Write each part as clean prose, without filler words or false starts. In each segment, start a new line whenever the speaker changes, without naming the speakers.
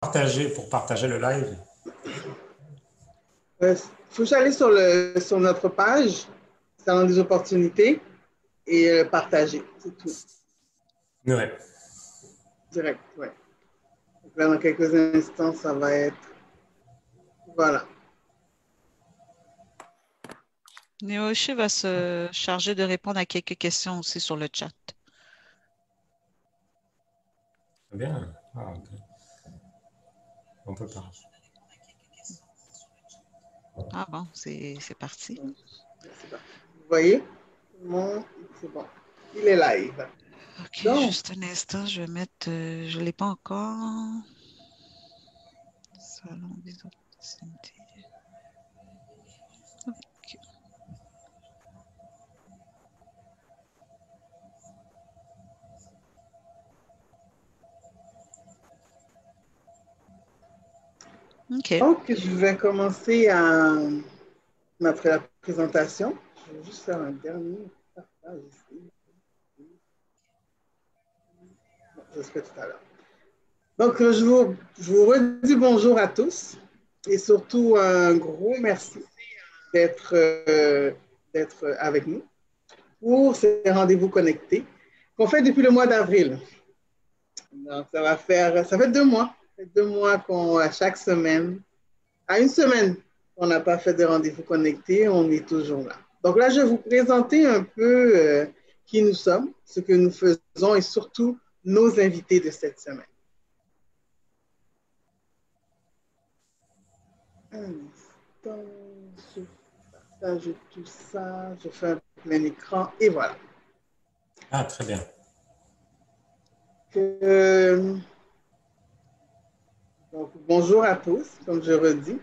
Pour partager le live.
Il faut aller sur notre page, Salon des opportunités, et partager. C'est tout.
Ouais.
Direct, ouais. Donc là, dans quelques instants, ça va être... Voilà.
Néoché va se charger de répondre à quelques questions aussi sur le chat.
Très bien. Ah, ok. On peut pas.
Ah bon, c'est parti.
Vous voyez? C'est bon. Il est live.
Ok,
Donc,
juste un instant, je vais mettre... je ne l'ai pas encore. Salon des opportunités. Ok. OK.
donc, je vais commencer à mettre la présentation. Je vais juste faire un dernier partage ici. Bon, je le ferai tout à l'heure. Donc, je vous redis bonjour à tous et surtout un gros merci d'être avec nous pour ces rendez-vous connectés qu'on fait depuis le mois d'avril. Donc, ça fait 2 mois. Ça fait 2 mois à chaque semaine, à une semaine qu'on n'a pas fait de rendez-vous connectés, on est toujours là. Donc là, je vais vous présenter un peu qui nous sommes, ce que nous faisons et surtout nos invités de cette semaine. Un instant, je partage tout ça, je fais un plein écran et voilà.
Ah, très bien.
Donc, bonjour à tous, comme je redis.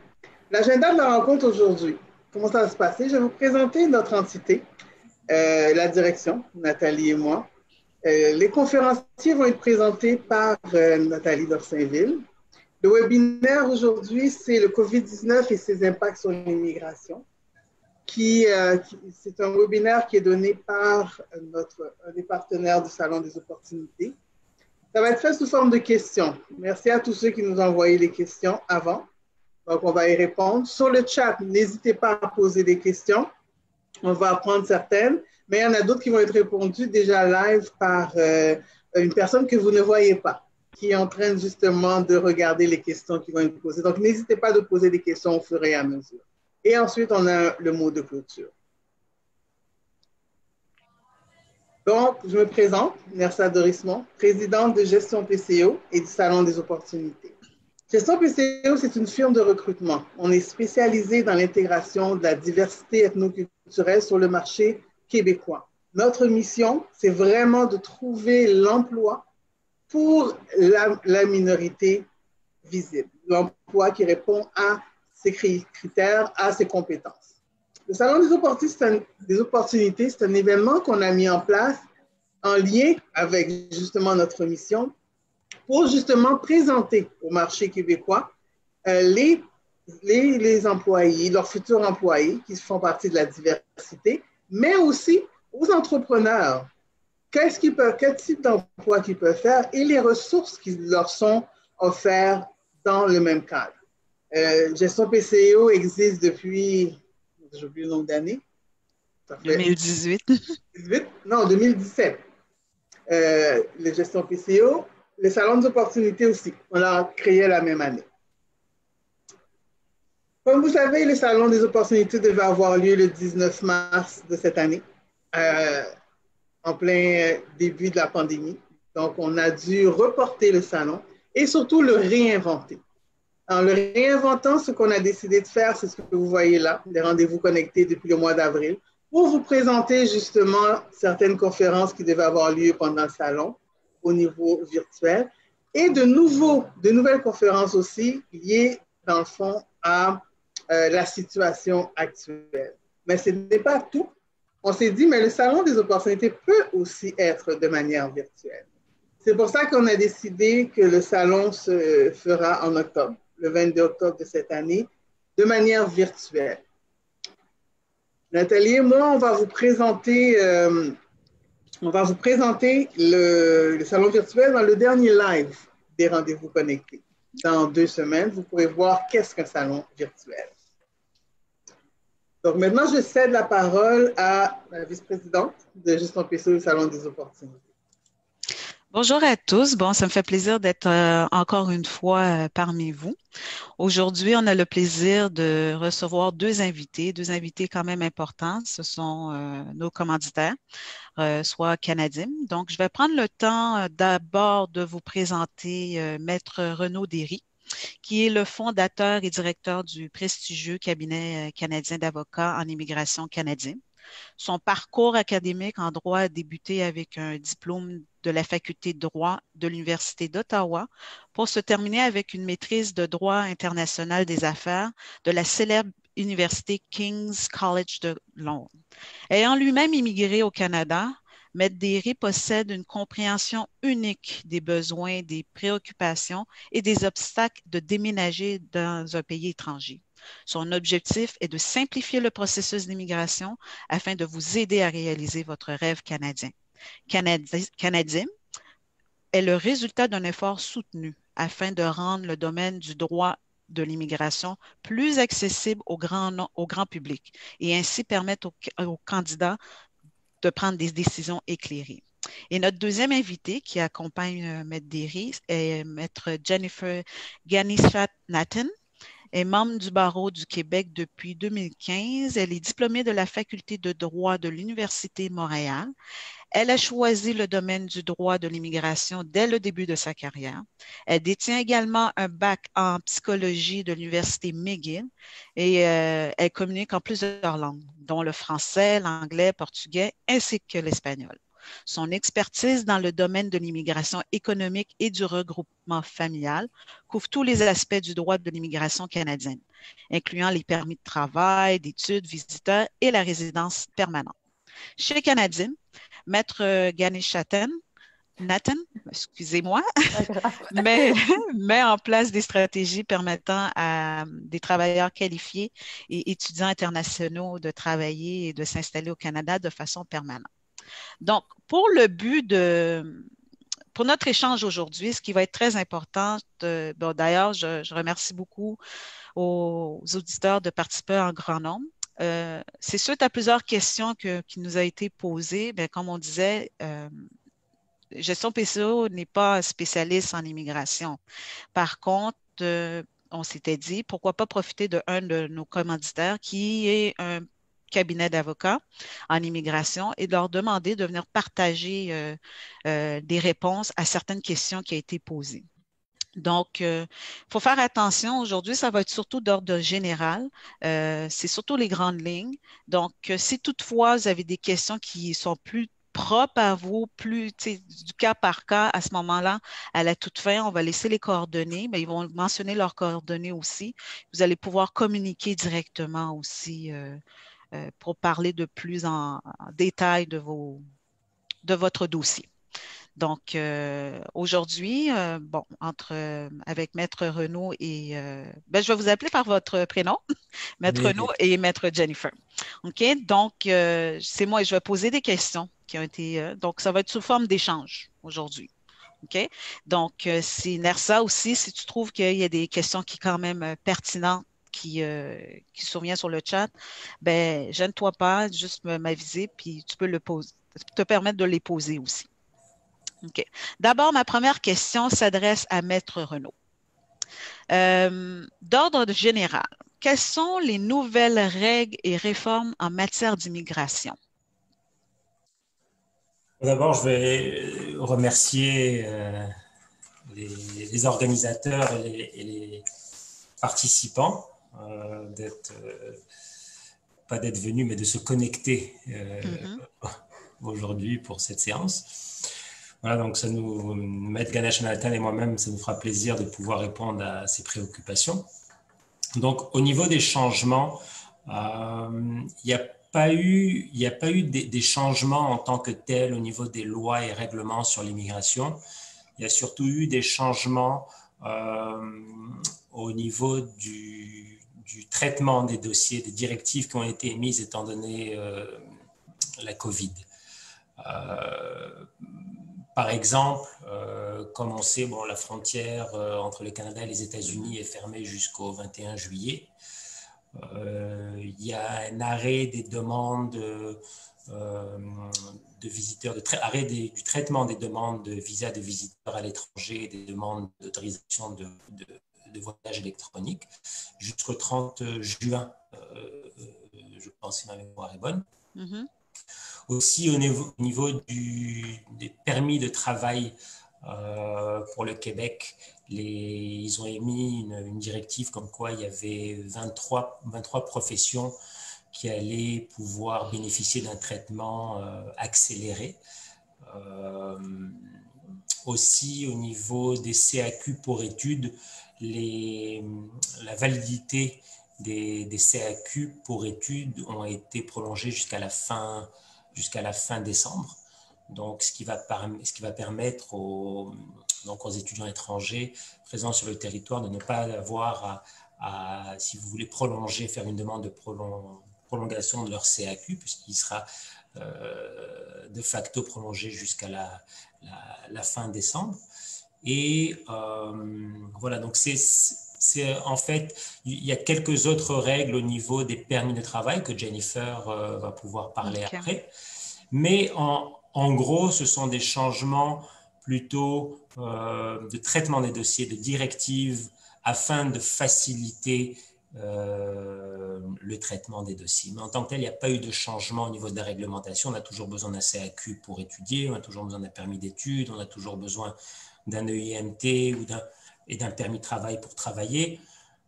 L'agenda de la rencontre aujourd'hui, comment ça va se passer? Je vais vous présenter notre entité, la direction, Nathalie et moi. Les conférenciers vont être présentés par Nathalie d'Orsainville. Le webinaire aujourd'hui, c'est le COVID-19 et ses impacts sur l'immigration. C'est un webinaire qui est donné par un des partenaires du Salon des opportunités. Ça va être fait sous forme de questions. Merci à tous ceux qui nous ont envoyé les questions avant. Donc, on va y répondre. Sur le chat, n'hésitez pas à poser des questions. On va apprendre certaines, mais il y en a d'autres qui vont être répondues déjà live par une personne que vous ne voyez pas, qui est en train justement de regarder les questions qui vont être posées. Donc, n'hésitez pas à poser des questions au fur et à mesure. Et ensuite, on a le mot de clôture. Donc, je me présente, Nersa Dorismont, présidente de Gestion PCO et du Salon des opportunités. Gestion PCO, c'est une firme de recrutement. On est spécialisé dans l'intégration de la diversité ethnoculturelle sur le marché québécois. Notre mission, c'est vraiment de trouver l'emploi pour la minorité visible, l'emploi qui répond à ses critères, à ses compétences. Le Salon des opportunités, c'est un événement qu'on a mis en place en lien avec justement notre mission pour justement présenter au marché québécois les employés, leurs futurs employés qui font partie de la diversité, mais aussi aux entrepreneurs. Quel type d'emploi qu'ils peuvent faire et les ressources qui leur sont offertes dans le même cadre. Gestion PCO existe depuis, j'ai oublié le nombre d'années.
2018.
2017. Les gestions PCO, les salons d'opportunités aussi, on l'a créé la même année. Comme vous savez, le salon des opportunités devait avoir lieu le 19 mars de cette année, en plein début de la pandémie. Donc, on a dû reporter le salon et surtout le réinventer. En le réinventant, ce qu'on a décidé de faire, c'est ce que vous voyez là, des rendez-vous connectés depuis le mois d'avril, pour vous présenter justement certaines conférences qui devaient avoir lieu pendant le salon au niveau virtuel et de nouvelles conférences aussi liées, dans le fond, à la situation actuelle. Mais ce n'est pas tout. On s'est dit, mais le salon des opportunités peut aussi être de manière virtuelle. C'est pour ça qu'on a décidé que le salon se fera en octobre, le 22 octobre de cette année, de manière virtuelle. Nathalie et moi, on va vous présenter le salon virtuel dans le dernier live des rendez-vous connectés. dans 2 semaines, vous pourrez voir qu'est-ce qu'un salon virtuel. Donc maintenant, je cède la parole à la vice-présidente de gestion PCO du Salon des opportunités.
Bonjour à tous. Bon, ça me fait plaisir d'être encore une fois parmi vous. Aujourd'hui, on a le plaisir de recevoir deux invités quand même importants. Ce sont nos commanditaires, soit Canadiens. Donc, je vais prendre le temps d'abord de vous présenter Maître Renaud Derry, qui est le fondateur et directeur du prestigieux cabinet canadien d'avocats en immigration canadien. Son parcours académique en droit a débuté avec un diplôme de la faculté de droit de l'Université d'Ottawa pour se terminer avec une maîtrise de droit international des affaires de la célèbre Université King's College de Londres. Ayant lui-même immigré au Canada, Maître Derry possède une compréhension unique des besoins, des préoccupations et des obstacles de déménager dans un pays étranger. Son objectif est de simplifier le processus d'immigration afin de vous aider à réaliser votre rêve canadien. Canadien est le résultat d'un effort soutenu afin de rendre le domaine du droit de l'immigration plus accessible au grand public et ainsi permettre aux candidats de prendre des décisions éclairées. Et notre deuxième invité qui accompagne Maître Derry est Maître Jennifer Ganishat-Nathan, est membre du barreau du Québec depuis 2015. Elle est diplômée de la faculté de droit de l'Université Montréal. Elle a choisi le domaine du droit de l'immigration dès le début de sa carrière. Elle détient également un bac en psychologie de l'Université McGill et elle communique en plusieurs langues, dont le français, l'anglais, le portugais ainsi que l'espagnol. Son expertise dans le domaine de l'immigration économique et du regroupement familial couvre tous les aspects du droit de l'immigration canadienne, incluant les permis de travail, d'études, visiteurs et la résidence permanente. Chez Canadien, Maître Ganishat-Nathan, excusez-moi, met en place des stratégies permettant à des travailleurs qualifiés et étudiants internationaux de travailler et de s'installer au Canada de façon permanente. Donc, pour notre échange aujourd'hui, ce qui va être très important, d'ailleurs, je remercie beaucoup aux auditeurs de participer en grand nombre. C'est suite à plusieurs questions qui nous a été posées. Bien, comme on disait, Gestion PCO n'est pas spécialiste en immigration. Par contre, on s'était dit, pourquoi pas profiter d'un de nos commanditaires qui est un cabinet d'avocats en immigration et de leur demander de venir partager des réponses à certaines questions qui ont été posées. Donc, il faut faire attention. Aujourd'hui, ça va être surtout d'ordre général. C'est surtout les grandes lignes. Donc, si toutefois, vous avez des questions qui sont plus propres à vous, plus du cas par cas, à ce moment-là, à la toute fin, on va laisser les coordonnées, mais ils vont mentionner leurs coordonnées aussi. Vous allez pouvoir communiquer directement aussi pour parler de plus en détail de votre dossier. Donc, aujourd'hui, avec Maître Renaud et... je vais vous appeler par votre prénom, Maître Renaud et Maître Jennifer. OK? Donc, c'est moi, je vais poser des questions qui ont été... donc, ça va être sous forme d'échange aujourd'hui. OK? Donc, c'est Nersa aussi, si tu trouves qu'il y a des questions qui sont quand même pertinentes qui surviennent sur le chat, gêne-toi pas, juste m'aviser, puis tu peux te permettre de les poser aussi. OK. D'abord, ma première question s'adresse à Maître Renaud. D'ordre général, quelles sont les nouvelles règles et réformes en matière d'immigration?
D'abord, je vais remercier les organisateurs et les participants pas d'être venus, mais de se connecter aujourd'hui pour cette séance. Voilà, donc ça Maître Ganishat-Nathan et moi-même, ça nous fera plaisir de pouvoir répondre à ces préoccupations. Donc, au niveau des changements, il n'y a pas eu des changements en tant que tels au niveau des lois et règlements sur l'immigration. Il y a surtout eu des changements au niveau du traitement des dossiers, des directives qui ont été émises étant donné la COVID. Par exemple, Comme on sait, bon, la frontière entre le Canada et les États-Unis est fermée jusqu'au 21 juillet. Il y a un arrêt des demandes de visiteurs, arrêt du traitement des demandes de visa de visiteurs à l'étranger, des demandes d'autorisation de voyage électronique jusqu'au 30 juin, je pense si ma mémoire est bonne.
Mm-hmm.
Aussi au niveau des permis de travail pour le Québec, ils ont émis une directive comme quoi il y avait 23 professions qui allaient pouvoir bénéficier d'un traitement accéléré. Aussi au niveau des CAQ pour études, la validité des CAQ pour études ont été prolongées jusqu'à la fin décembre. Donc, ce qui va permettre aux étudiants étrangers présents sur le territoire de ne pas avoir si vous voulez prolonger, faire une demande de prolongation de leur CAQ, puisqu'il sera de facto prolongé jusqu'à la fin décembre. Et voilà, donc c'est en fait, il y a quelques autres règles au niveau des permis de travail que Jennifer va pouvoir parler après. Mais en gros, ce sont des changements plutôt de traitement des dossiers, de directives, afin de faciliter le traitement des dossiers. Mais en tant que tel, il n'y a pas eu de changement au niveau de la réglementation. On a toujours besoin d'un CAQ pour étudier, on a toujours besoin d'un permis d'études, on a toujours besoin d'un EIMT et d'un permis de travail pour travailler.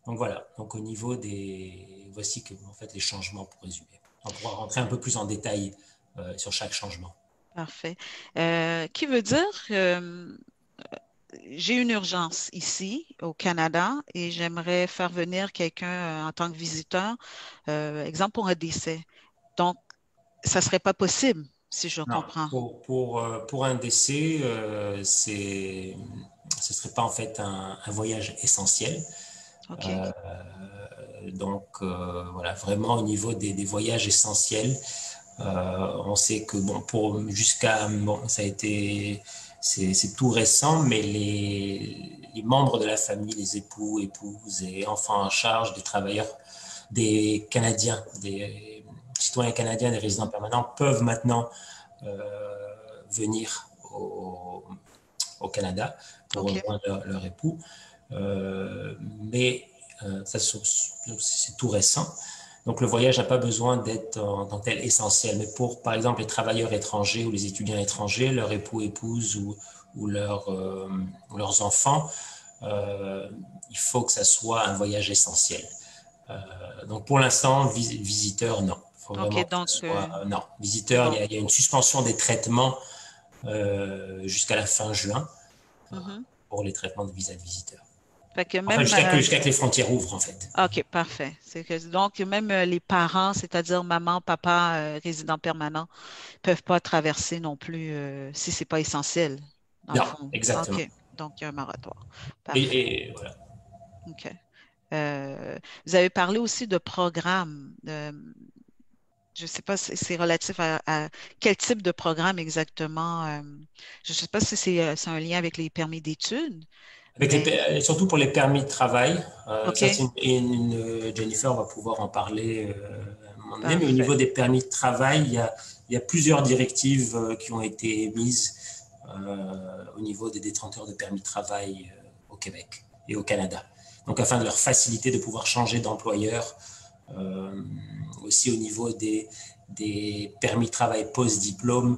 Donc voilà, donc au niveau voici en fait les changements pour résumer. On pourra rentrer un peu plus en détail sur chaque changement.
Parfait. Qui veut dire j'ai une urgence ici au Canada et j'aimerais faire venir quelqu'un en tant que visiteur, exemple pour un décès. Donc, ça ne serait pas possible, si je comprends.
Pour un décès, ce ne serait pas en fait un voyage essentiel.
Okay.
Donc, voilà, vraiment au niveau des voyages essentiels, on sait que ça a été, c'est tout récent, mais les membres de la famille, les époux, épouses et enfants en charge des travailleurs, des Canadiens, des citoyens canadiens, des résidents permanents peuvent maintenant venir au Canada pour rejoindre leur époux. Mais ça, c'est tout récent. Donc, le voyage n'a pas besoin d'être en tant que tel essentiel. Mais pour, par exemple, les travailleurs étrangers ou les étudiants étrangers, leur époux, épouse ou leurs enfants, il faut que ça soit un voyage essentiel. Donc, pour l'instant, visiteur, non. Il faut vraiment que ça soit, non. Visiteur, il y a une suspension des traitements jusqu'à la fin juin pour les traitements de visa de visiteur. Jusqu'à que les frontières ouvrent, en fait.
OK, parfait. Donc, même les parents, c'est-à-dire maman, papa, résident permanent, ne peuvent pas traverser non plus si ce n'est pas essentiel.
Non, exactement.
OK, donc il y a un moratoire. Parfait.
Et voilà.
OK. Vous avez parlé aussi de programmes. Je ne sais pas si c'est relatif à quel type de programme exactement. Je ne sais pas si c'est un lien avec les permis d'études.
Surtout pour les permis de travail.
Okay.
Ça, Jennifer va pouvoir en parler mais au niveau des permis de travail, il y a plusieurs directives qui ont été émises au niveau des détenteurs de permis de travail au Québec et au Canada. Donc, afin de leur faciliter de pouvoir changer d'employeur, aussi au niveau des permis de travail post-diplôme.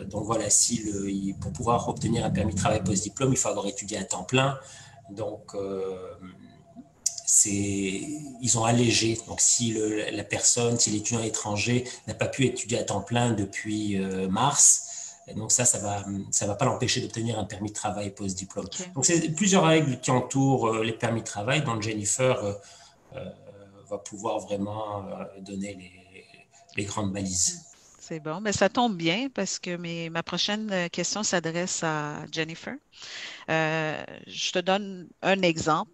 Donc voilà, pour pouvoir obtenir un permis de travail post-diplôme, il faut avoir étudié à temps plein. Donc, ils ont allégé. Donc, si l'étudiant étranger n'a pas pu étudier à temps plein depuis mars, et donc ça va pas l'empêcher d'obtenir un permis de travail post-diplôme. Okay. Donc, c'est plusieurs règles qui entourent les permis de travail, dont Jennifer va pouvoir vraiment donner les grandes balises.
C'est bon, mais ça tombe bien parce que ma prochaine question s'adresse à Jennifer. Je te donne un exemple.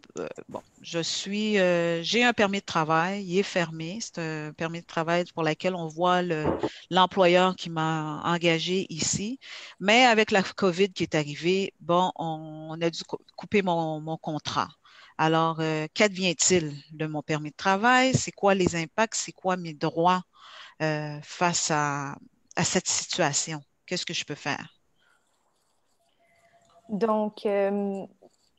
Bon, j'ai un permis de travail, il est fermé. C'est un permis de travail pour lequel on voit l'employeur qui m'a engagé ici. Mais avec la COVID qui est arrivée, bon, on a dû couper mon contrat. Alors, qu'advient-il de mon permis de travail? C'est quoi les impacts? C'est quoi mes droits face à cette situation? Qu'est-ce que je peux faire?
Donc,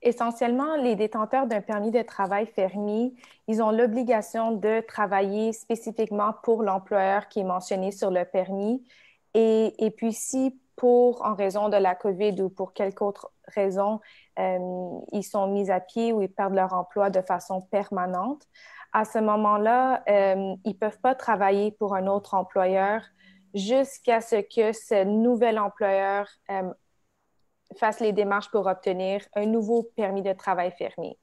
essentiellement, les détenteurs d'un permis de travail fermé, ils ont l'obligation de travailler spécifiquement pour l'employeur qui est mentionné sur le permis. Et puis, si en raison de la COVID ou pour quelque autre raison, ils sont mis à pied ou ils perdent leur emploi de façon permanente, à ce moment-là, ils ne peuvent pas travailler pour un autre employeur jusqu'à ce que ce nouvel employeur fasse les démarches pour obtenir un nouveau permis de travail fermé.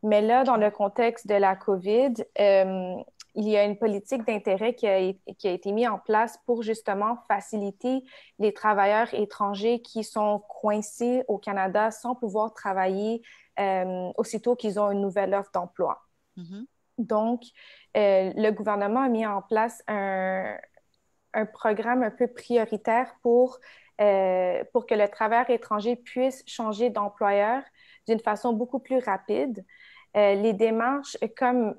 Mais là, dans le contexte de la COVID, il y a une politique d'intérêt qui a été mise en place pour justement faciliter les travailleurs étrangers qui sont coincés au Canada sans pouvoir travailler aussitôt qu'ils ont une nouvelle offre d'emploi. Mm-hmm. Donc, le gouvernement a mis en place un programme un peu prioritaire pour que le travailleur étranger puisse changer d'employeur d'une façon beaucoup plus rapide. Les démarches, comme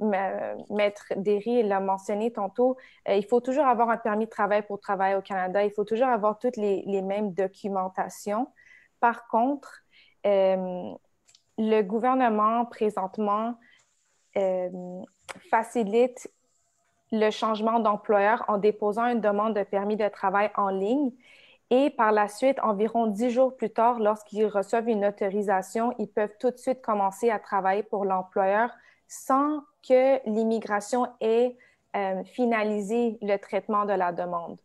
Maître Derry l'a mentionné tantôt, il faut toujours avoir un permis de travail pour travailler au Canada. Il faut toujours avoir toutes les mêmes documentations. Par contre, le gouvernement, présentement, facilite le changement d'employeur en déposant une demande de permis de travail en ligne. Et par la suite, environ 10 jours plus tard, lorsqu'ils reçoivent une autorisation, ils peuvent tout de suite commencer à travailler pour l'employeur sans que l'immigration ait finalisé le traitement de la demande.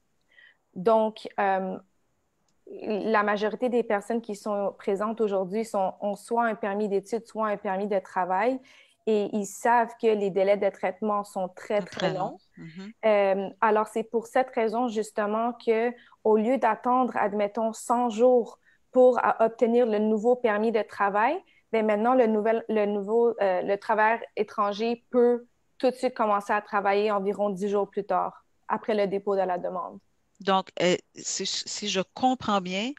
Donc, la majorité des personnes qui sont présentes aujourd'hui ont soit un permis d'études, soit un permis de travail. Et ils savent que les délais de traitement sont très, très longs. Mm-hmm. Alors, c'est pour cette raison, justement, qu'au lieu d'attendre, admettons, 100 jours pour obtenir le nouveau permis de travail, bien maintenant, le travailleur étranger peut tout de suite commencer à travailler environ 10 jours plus tard, après le dépôt de la demande.
Donc, si je comprends bien,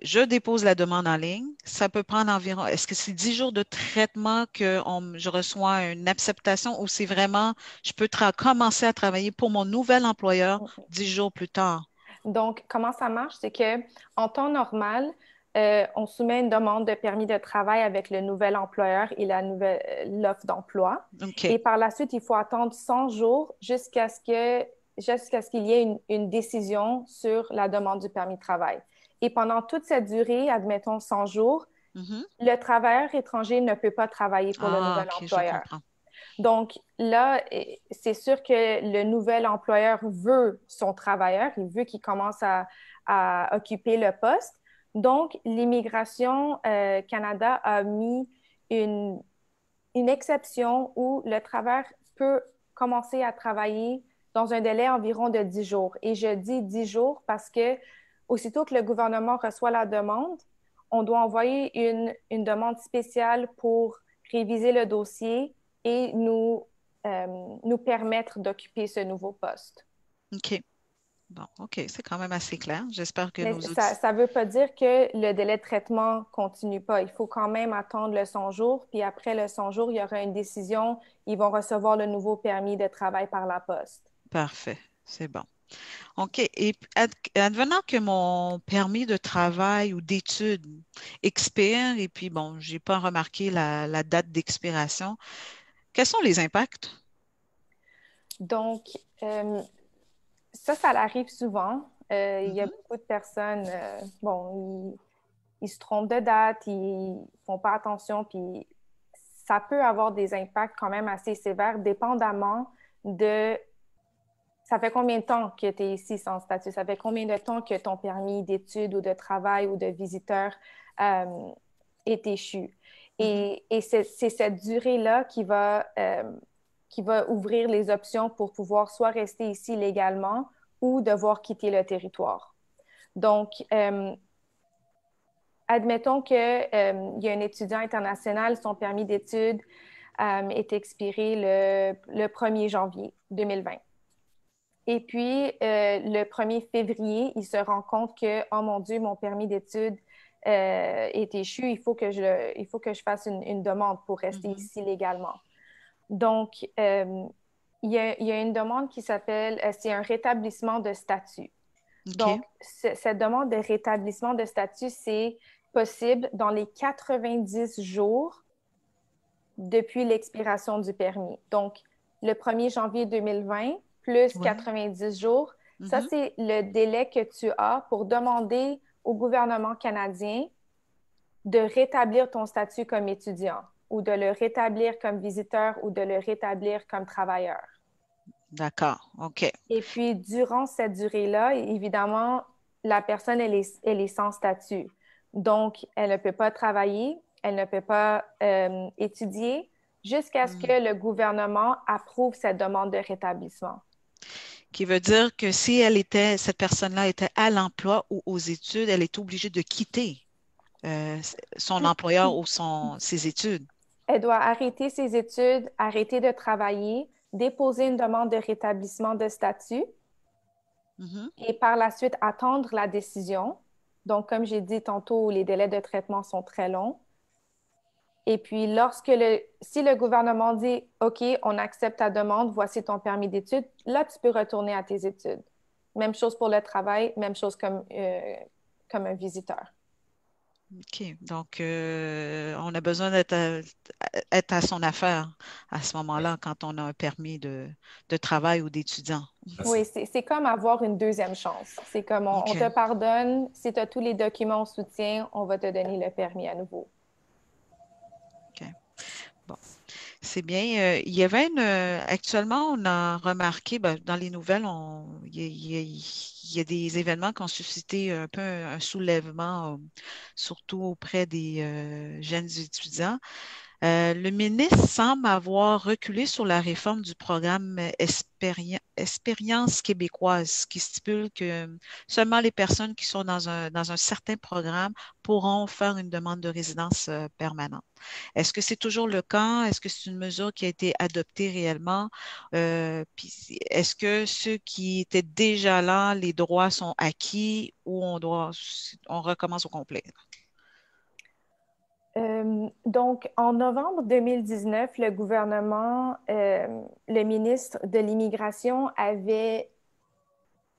je dépose la demande en ligne. Ça peut prendre environ, est-ce que c'est 10 jours de traitement que je reçois une acceptation ou c'est vraiment, je peux commencer à travailler pour mon nouvel employeur 10 jours plus tard?
Donc, comment ça marche? C'est qu'en temps normal, on soumet une demande de permis de travail avec le nouvel employeur et l'offre d'emploi.
Okay.
Et par la suite, il faut attendre 100 jours jusqu'à ce qu'il y ait une décision sur la demande du permis de travail. Et pendant toute cette durée, admettons 100 jours, le travailleur étranger ne peut pas travailler pour le nouvel employeur. Donc là, c'est sûr que le nouvel employeur veut son travailleur, il veut qu'il commence à occuper le poste. Donc, l'Immigration Canada a mis une exception où le travailleur peut commencer à travailler dans un délai environ de 10 jours. Et je dis 10 jours parce que aussitôt que le gouvernement reçoit la demande, on doit envoyer une demande spéciale pour réviser le dossier et nous permettre d'occuper ce nouveau poste.
OK. Bon, OK, c'est quand même assez clair. J'espère que
Mais ça ne veut pas dire que le délai de traitement ne continue pas. Il faut quand même attendre le 100 jours, puis après le 100 jours, il y aura une décision. Ils vont recevoir le nouveau permis de travail par la poste.
Parfait, c'est bon. OK. Et advenant que mon permis de travail ou d'études expire, et puis bon, je n'ai pas remarqué la date d'expiration, quels sont les impacts?
Donc, ça arrive souvent. Il y a beaucoup de personnes, ils se trompent de date, ils ne font pas attention, puis ça peut avoir des impacts quand même assez sévères, dépendamment de ça fait combien de temps que tu es ici sans statut? Ça fait combien de temps que ton permis d'études ou de travail ou de visiteur est échu? Et c'est cette durée-là qui va ouvrir les options pour pouvoir soit rester ici légalement ou devoir quitter le territoire. Donc, admettons qu'il y a un étudiant international, son permis d'études est expiré le 1er janvier 2020. Et puis, le 1er février, il se rend compte que, oh mon Dieu, mon permis d'études est échu, il faut que je fasse une demande pour rester ici légalement. Donc, il y a une demande qui s'appelle, c'est un rétablissement de statut. Donc, cette demande de rétablissement de statut, c'est possible dans les 90 jours depuis l'expiration du permis. Donc, le 1er janvier 2020, plus 90 jours, ça, c'est le délai que tu as pour demander au gouvernement canadien de rétablir ton statut comme étudiant ou de le rétablir comme visiteur ou de le rétablir comme travailleur.
D'accord, OK.
Et puis, durant cette durée-là, évidemment, la personne, elle est sans statut. Donc, elle ne peut pas travailler, elle ne peut pas étudier jusqu'à ce que le gouvernement approuve cette demande de rétablissement.
Qui veut dire que si cette personne-là était à l'emploi ou aux études, elle est obligée de quitter son employeur ou ses études.
Elle doit arrêter ses études, arrêter de travailler, déposer une demande de rétablissement de statut et par la suite attendre la décision. Donc, comme j'ai dit tantôt, les délais de traitement sont très longs. Et puis, si le gouvernement dit « OK, on accepte ta demande, voici ton permis d'études », là, tu peux retourner à tes études. Même chose pour le travail, même chose comme un visiteur.
OK. Donc, on a besoin d'être à son affaire à ce moment-là quand on a un permis de travail ou d'étudiant.
Oui, c'est comme avoir une deuxième chance. C'est comme on te pardonne, si tu as tous les documents en soutien, on va te donner le permis à nouveau.
OK. Bon. C'est bien. Il y avait actuellement, on a remarqué dans les nouvelles, il y a des événements qui ont suscité un peu un soulèvement, surtout auprès des jeunes étudiants. Le ministre semble avoir reculé sur la réforme du programme Expérience québécoise qui stipule que seulement les personnes qui sont dans un certain programme pourront faire une demande de résidence permanente. Est-ce que c'est toujours le cas? Est-ce que c'est une mesure qui a été adoptée réellement? Puis est-ce que ceux qui étaient déjà là, les droits sont acquis ou on recommence au complet?
Donc, en novembre 2019, le gouvernement, le ministre de l'Immigration avait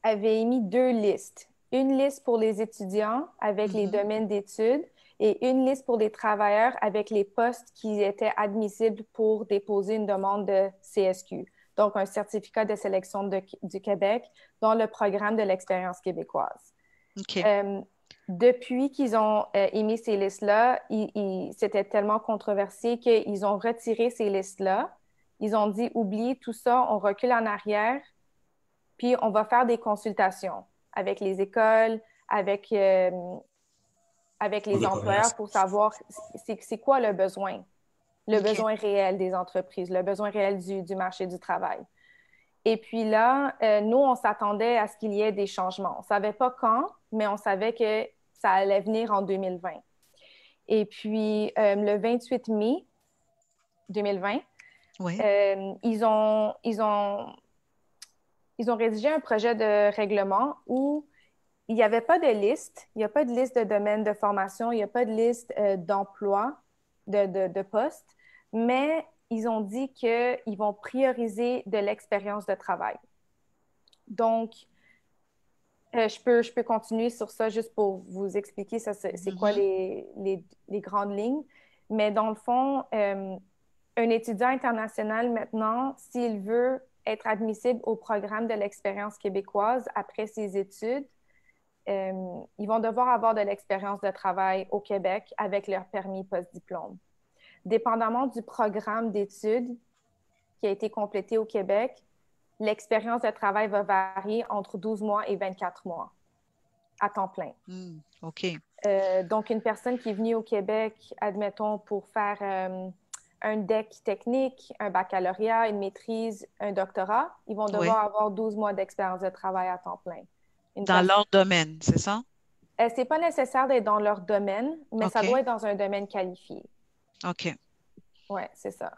émis 2 listes. Une liste pour les étudiants avec les domaines d'études et une liste pour les travailleurs avec les postes qui étaient admissibles pour déposer une demande de CSQ, donc un certificat de sélection du Québec dans le programme de l'expérience québécoise.
OK.
Depuis qu'ils ont émis ces listes-là, c'était tellement controversé qu'ils ont retiré ces listes-là. Ils ont dit, oublie tout ça, on recule en arrière, puis on va faire des consultations avec les écoles, avec les employeurs pour savoir c'est quoi le besoin, besoin réel des entreprises, le besoin réel du marché du travail. Et puis là, nous, on s'attendait à ce qu'il y ait des changements. On ne savait pas quand, mais on savait que ça allait venir en 2020. Et puis, le 28 mai 2020, ils ont rédigé un projet de règlement où il n'y avait pas de liste, il n'y a pas de liste de domaines de formation, il n'y a pas de liste d'emploi, de postes, mais ils ont dit qu'ils vont prioriser de l'expérience de travail. Donc, je peux continuer sur ça juste pour vous expliquer ça, c'est quoi les grandes lignes. Mais dans le fond, un étudiant international maintenant, s'il veut être admissible au programme de l'expérience québécoise après ses études, ils vont devoir avoir de l'expérience de travail au Québec avec leur permis post-diplôme. Dépendamment du programme d'études qui a été complété au Québec, l'expérience de travail va varier entre 12 mois et 24 mois à temps plein.
OK.
Donc, une personne qui est venue au Québec, admettons, pour faire un DEC technique, un baccalauréat, une maîtrise, un doctorat, ils vont devoir avoir 12 mois d'expérience de travail à temps plein.
Dans leur domaine, c'est ça?
Ce n'est pas nécessaire d'être dans leur domaine, mais ça doit être dans un domaine qualifié.
OK.
Oui, c'est ça.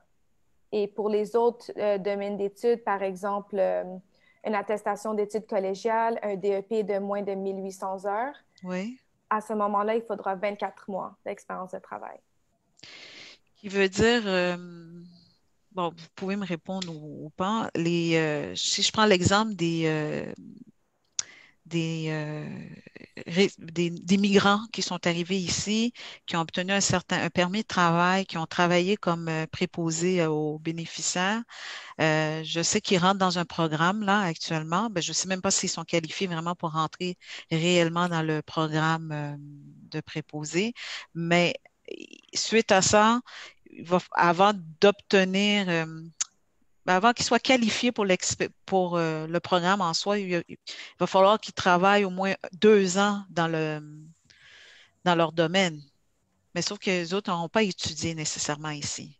Et pour les autres domaines d'études, par exemple, une attestation d'études collégiales, un DEP de moins de 1800 heures, à ce moment-là, il faudra 24 mois d'expérience de travail.
Qui veut dire, bon, vous pouvez me répondre ou pas, si je prends l'exemple des migrants qui sont arrivés ici, qui ont obtenu un permis de travail, qui ont travaillé comme préposés aux bénéficiaires. Je sais qu'ils rentrent dans un programme là actuellement. Ben, je ne sais même pas s'ils sont qualifiés vraiment pour rentrer réellement dans le programme de préposés. Mais suite à ça, avant d'obtenir avant qu'ils soient qualifiés pour le programme en soi, il va falloir qu'ils travaillent au moins 2 ans dans leur domaine. Mais sauf que les autres n'ont pas étudié nécessairement ici.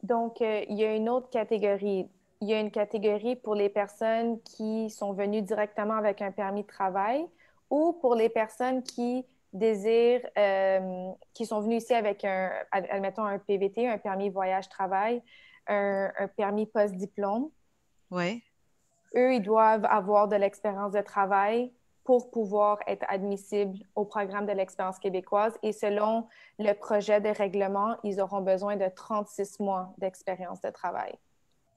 Donc, il y a une autre catégorie. Il y a une catégorie pour les personnes qui sont venues directement avec un permis de travail ou pour les personnes qui désirent, qui sont venues ici avec admettons, un PVT, un permis voyage-travail, un permis post-diplôme.
Oui.
Eux, ils doivent avoir de l'expérience de travail pour pouvoir être admissibles au programme de l'expérience québécoise. Et selon le projet de règlement, ils auront besoin de 36 mois d'expérience de travail.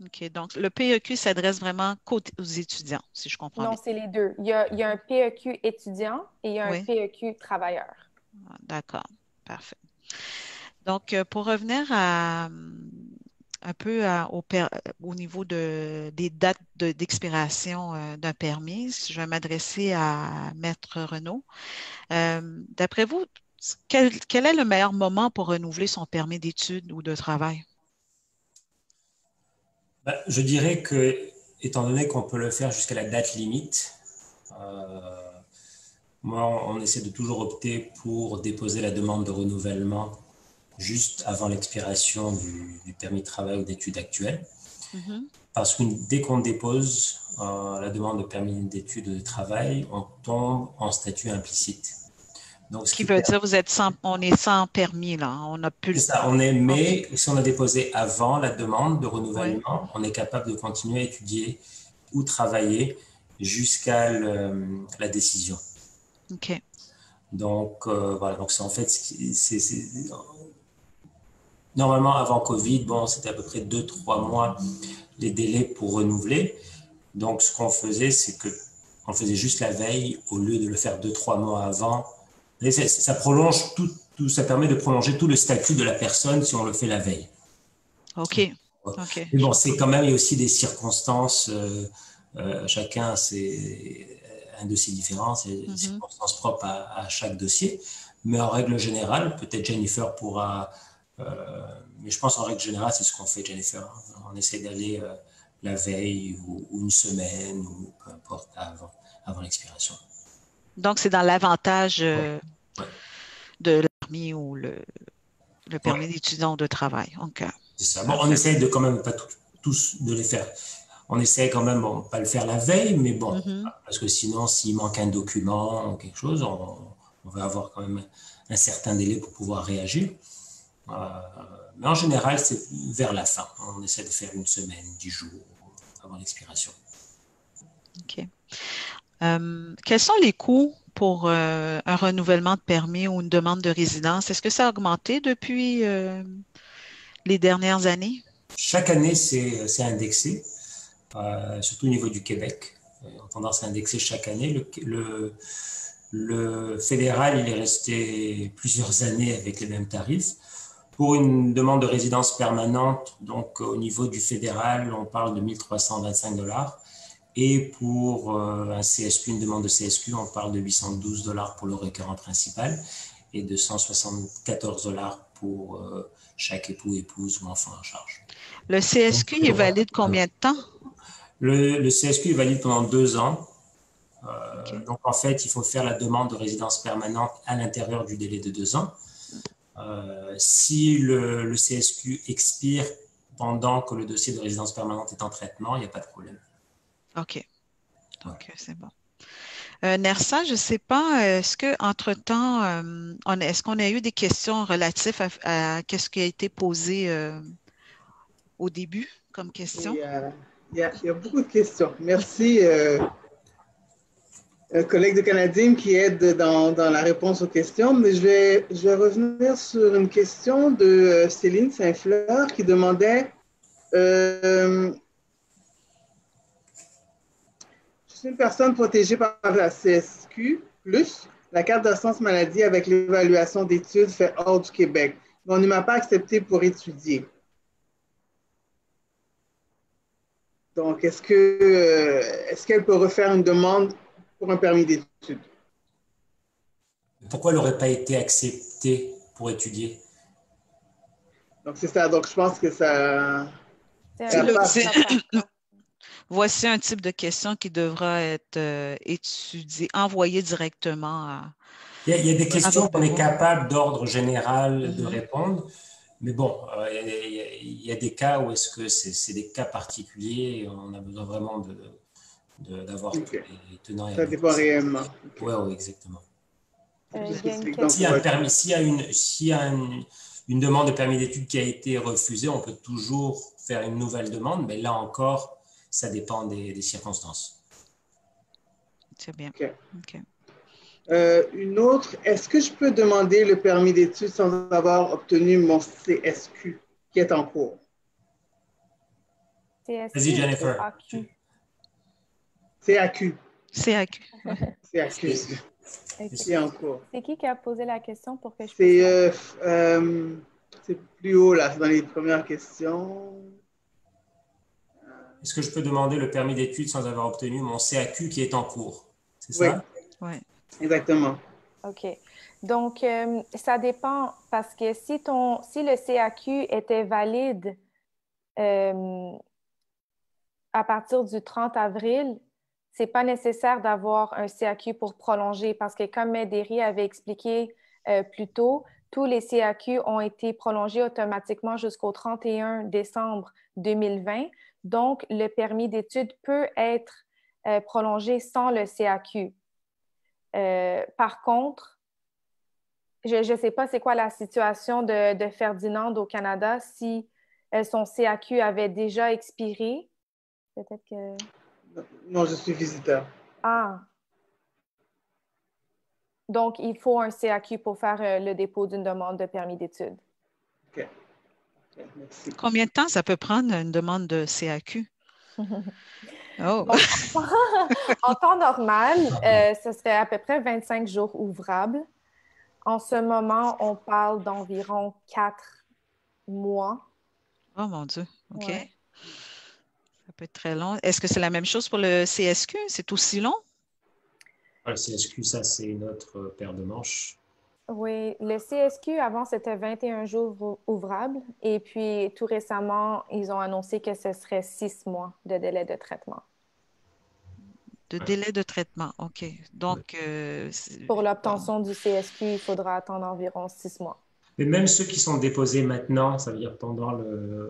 OK. Donc, le PEQ s'adresse vraiment qu'aux étudiants, si je comprends bien.
Non, c'est les deux. Il y a un PEQ étudiant et il y a un PEQ travailleur.
D'accord. Parfait. Donc, pour revenir un peu au niveau des dates d'expiration d'un permis, je vais m'adresser à Maître Renaud. D'après vous, quel est le meilleur moment pour renouveler son permis d'études ou de travail?
Je dirais que, étant donné qu'on peut le faire jusqu'à la date limite, moi, on essaie de toujours opter pour déposer la demande de renouvellement juste avant l'expiration du permis de travail ou d'études actuel. Parce que dès qu'on dépose la demande de permis d'études ou de travail, on tombe en statut implicite. Donc,
ce qui veut dire on est sans permis, là. On a plus.
C'est ça, mais si on a déposé avant la demande de renouvellement, on est capable de continuer à étudier ou travailler jusqu'à la décision.
OK.
Donc, voilà. Donc, c'est en fait, normalement, avant Covid, c'était à peu près 2-3 mois les délais pour renouveler. Donc, ce qu'on faisait, c'est qu'on le faisait juste la veille au lieu de le faire 2-3 mois avant. Et ça prolonge tout, ça permet de prolonger tout le statut de la personne si on le fait la veille.
OK. Okay.
Mais bon, c'est quand même, il y a aussi des circonstances, chacun c'est un dossier différent, c'est des circonstances propres à chaque dossier. Mais en règle générale, peut-être Jennifer pourra, mais je pense en règle générale, c'est ce qu'on fait, Jennifer. On essaie d'aller la veille ou une semaine ou peu importe avant l'expiration.
Donc, c'est dans l'avantage de la permis ou le permis d'étudiant de travail. Okay.
C'est ça. Bon, on essaie de quand même pas tous de les faire. On essaie quand même, pas le faire la veille, mais bon, parce que sinon, s'il manque un document ou quelque chose, on va avoir quand même un certain délai pour pouvoir réagir. Mais en général, c'est vers la fin. On essaie de faire une semaine, 10 jours avant l'expiration.
OK. Quels sont les coûts pour un renouvellement de permis ou une demande de résidence? Est-ce que ça a augmenté depuis les dernières années?
Chaque année, c'est indexé, surtout au niveau du Québec. On a tendance à indexer chaque année. Le fédéral, il est resté plusieurs années avec les mêmes tarifs. Pour une demande de résidence permanente, donc au niveau du fédéral, on parle de 1 325 $. Et pour un CSQ, une demande de CSQ, on parle de 812 $ pour le requérant principal et de 174 $ pour chaque époux, épouse ou enfant en charge.
Le CSQ donc, est valide combien de temps?
Le CSQ est valide pendant 2 ans. Okay. Donc, en fait, il faut faire la demande de résidence permanente à l'intérieur du délai de 2 ans. Si le CSQ expire pendant que le dossier de résidence permanente est en traitement, il n'y a pas de problème.
OK. Donc, c'est bon. Nersa, je ne sais pas, est-ce qu'entre-temps, est-ce qu'on a eu des questions relatives à ce qui a été posé au début comme question?
Il y a beaucoup de questions. Merci, collègue de Canadien qui aide dans la réponse aux questions. Mais je vais revenir sur une question de Céline Saint-Fleur qui demandait je suis une personne protégée par la CSQ, plus la carte d'absence maladie avec l'évaluation d'études fait hors du Québec. Mais on ne m'a pas accepté pour étudier. Donc, est-ce qu'elle peut refaire une demande pour un permis d'études?
Pourquoi elle n'aurait pas été acceptée pour étudier?
Donc, c'est ça. Donc, je pense que ça...
Voici un type de question qui devra être étudié, envoyé directement à...
Il y a des questions qu'on est capable d'ordre général de répondre, mais bon, il y a des cas où est-ce que c'est des cas particuliers et on a besoin vraiment d'avoir tous les tenants et
ça dépend réellement.
Oui, exactement. S'il y a une demande de permis d'études qui a été refusée, on peut toujours faire une nouvelle demande, mais là encore, ça dépend des circonstances.
C'est bien.
OK. Une autre, est-ce que je peux demander le permis d'études sans avoir obtenu mon CSQ qui est en cours?
Vas-y, Jennifer.
CAQ.
CAQ.
CAQ. C'est en cours.
C'est qui a posé la question pour que je puisse...
C'est plus haut, là, c'est dans les premières questions.
Est-ce que je peux demander le permis d'études sans avoir obtenu mon CAQ qui est en cours? C'est ça?
Oui.
Exactement.
OK. Donc, ça dépend parce que si le CAQ était valide à partir du 30 avril, ce n'est pas nécessaire d'avoir un CAQ pour prolonger parce que comme Médéry avait expliqué plus tôt, tous les CAQ ont été prolongés automatiquement jusqu'au 31 décembre 2020. Donc, le permis d'études peut être prolongé sans le CAQ. Par contre, je ne sais pas c'est quoi la situation de Ferdinand au Canada si son CAQ avait déjà expiré. Peut-être que...
Non, je suis visiteur.
Ah. Donc, il faut un CAQ pour faire le dépôt d'une demande de permis d'études.
OK. Merci.
Combien de temps ça peut prendre une demande de CAQ?
Oh. Bon, en temps normal, ce serait à peu près 25 jours ouvrables. En ce moment, on parle d'environ 4 mois.
Oh mon Dieu, OK.
Ouais.
Ça peut être très long. Est-ce que c'est la même chose pour le CSQ? C'est aussi long?
Le CSQ, ça, c'est notre paire de manches.
Oui, le CSQ, avant, c'était 21 jours ouvrables. Et puis, tout récemment, ils ont annoncé que ce serait 6 mois de délai de traitement.
De délai de traitement, OK. Donc,
pour l'obtention du CSQ, il faudra attendre environ 6 mois.
Mais même ceux qui sont déposés maintenant, ça veut dire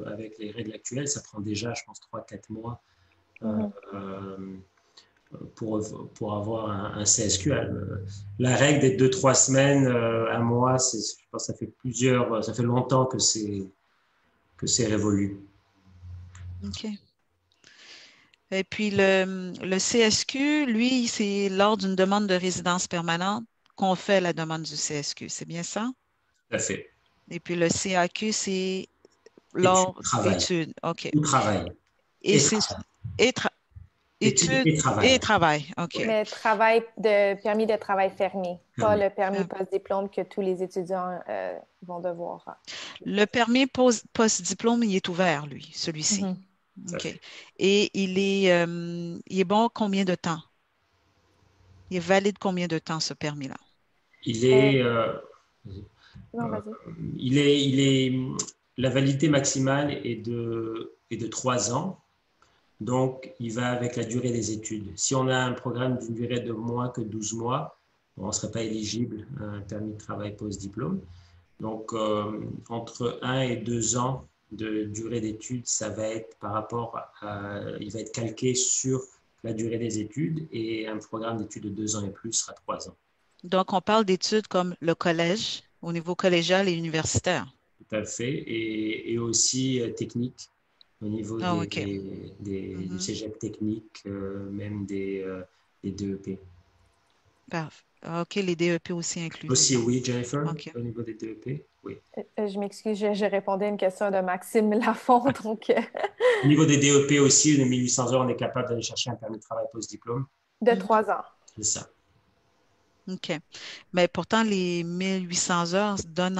avec les règles actuelles, ça prend déjà, je pense, 3-4 mois pour avoir un CSQ. La règle des 2-3 semaines, un mois, je pense que ça fait longtemps que c'est révolu.
OK. Et puis, le CSQ, lui, c'est lors d'une demande de résidence permanente qu'on fait la demande du CSQ. C'est bien ça?
Tout à fait.
Et puis, le CAQ, c'est lors d'études. OK.
Ou travail.
Études et travail. OK.
Mais permis de travail fermé, pas le permis post-diplôme que tous les étudiants vont devoir.
Le permis post-diplôme, il est ouvert, lui, celui-ci. OK. Et il est bon combien de temps? Il est valide combien de temps, ce permis-là?
La validité maximale est de 3 ans. Donc, il va avec la durée des études. Si on a un programme d'une durée de moins que 12 mois, on ne serait pas éligible à un permis de travail post-diplôme. Donc, entre 1 et 2 ans de durée d'études, ça va être il va être calqué sur la durée des études et un programme d'études de 2 ans et plus sera 3 ans.
Donc, on parle d'études comme le collège, au niveau collégial et universitaire.
Tout à fait. Et aussi technique, au niveau
Ah, OK.
du cégep technique, même des DEP.
Parfait. OK, les DEP aussi inclus.
Aussi, oui, Jennifer,
OK.
au niveau des DEP, oui.
Je m'excuse, je répondais à une question de Maxime Lafont. Donc,
Au niveau des DEP aussi, de 1800 heures, on est capable d'aller chercher un permis de travail post-diplôme.
de 3 ans.
C'est ça.
OK. Mais pourtant, les 1800 heures donnent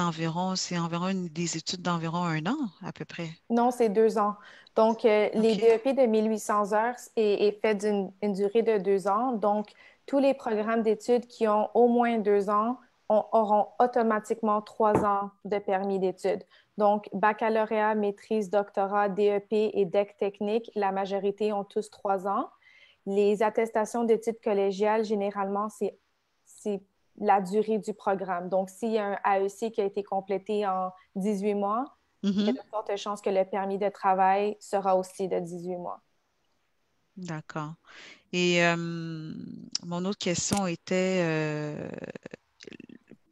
c'est environ des études d'environ 1 an, à peu près.
Non, c'est 2 ans. Donc, les
OK.
DEP de 1800 heures est fait d'une durée de 2 ans. Donc, tous les programmes d'études qui ont au moins 2 ans auront automatiquement 3 ans de permis d'études. Donc, baccalauréat, maîtrise, doctorat, DEP et DEC technique, la majorité ont tous 3 ans. Les attestations d'études collégiales, généralement, c'est la durée du programme. Donc, s'il y a un AEC qui a été complété en 18 mois, il y a de fortes chances que le permis de travail sera aussi de 18 mois.
D'accord. Et mon autre question était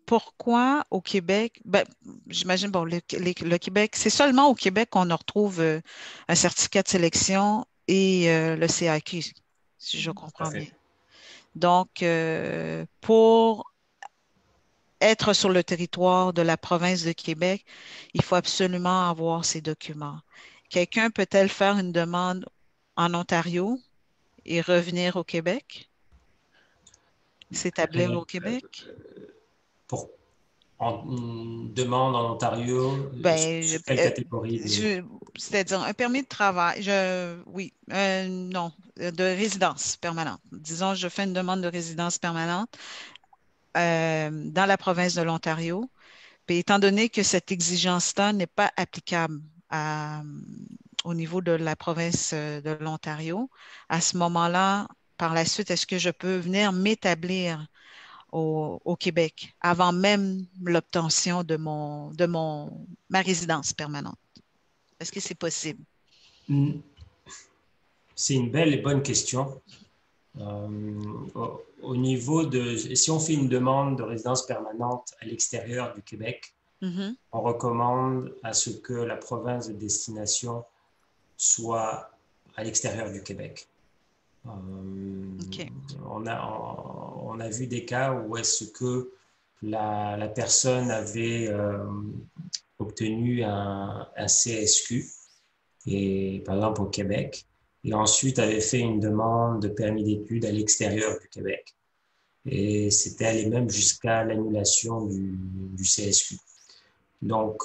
pourquoi au Québec, ben, j'imagine, bon, le Québec, c'est seulement au Québec qu'on retrouve un certificat de sélection et le CAQ, si je comprends bien. Donc, pour être sur le territoire de la province de Québec, il faut absolument avoir ces documents. Quelqu'un peut-elle faire une demande en Ontario et revenir au Québec? S'établir au Québec?
Pour une demande en Ontario,
Ben,
sur quelle catégorie
c'est-à-dire un permis de travail, oui, non, de résidence permanente. Disons, je fais une demande de résidence permanente dans la province de l'Ontario. Puis, étant donné que cette exigence-là n'est pas applicable au niveau de la province de l'Ontario, à ce moment-là, par la suite, est-ce que je peux venir m'établir au Québec avant même l'obtention de ma résidence permanente? Est-ce que c'est possible?
C'est une belle et bonne question. Au niveau si on fait une demande de résidence permanente à l'extérieur du Québec, on recommande à ce que la province de destination soit à l'extérieur du Québec. On a vu des cas où est-ce que la personne avait obtenu un CSQ, et, par exemple au Québec, et ensuite avait fait une demande de permis d'études à l'extérieur du Québec. Et c'était allé même jusqu'à l'annulation du CSQ. Donc,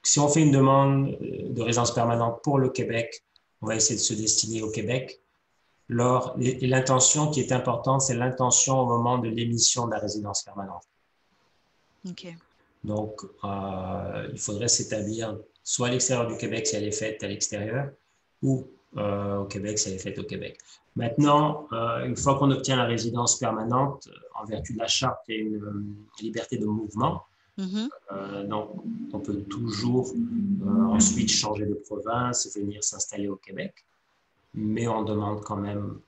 si on fait une demande de résidence permanente pour le Québec, on va essayer de se destiner au Québec. Et l'intention qui est importante, c'est l'intention au moment de l'émission de la résidence permanente.
OK.
Donc, il faudrait s'établir soit à l'extérieur du Québec si elle est faite à l'extérieur, ou au Québec si elle est faite au Québec. Maintenant, une fois qu'on obtient la résidence permanente, en vertu de la charte, il y a une liberté de mouvement. Donc, on peut toujours ensuite changer de province, venir s'installer au Québec, mais on demande quand même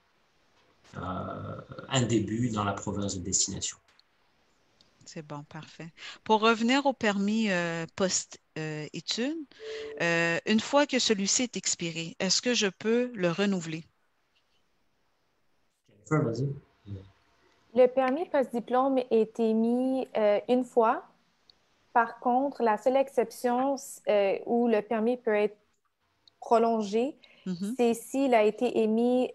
un début dans la province de destination.
C'est bon, parfait. Pour revenir au permis post-études, une fois que celui-ci est expiré, est-ce que je peux le renouveler?
Jennifer, vas-y.
Le permis post-diplôme est émis une fois. Par contre, la seule exception où le permis peut être prolongé, c'est s'il a été émis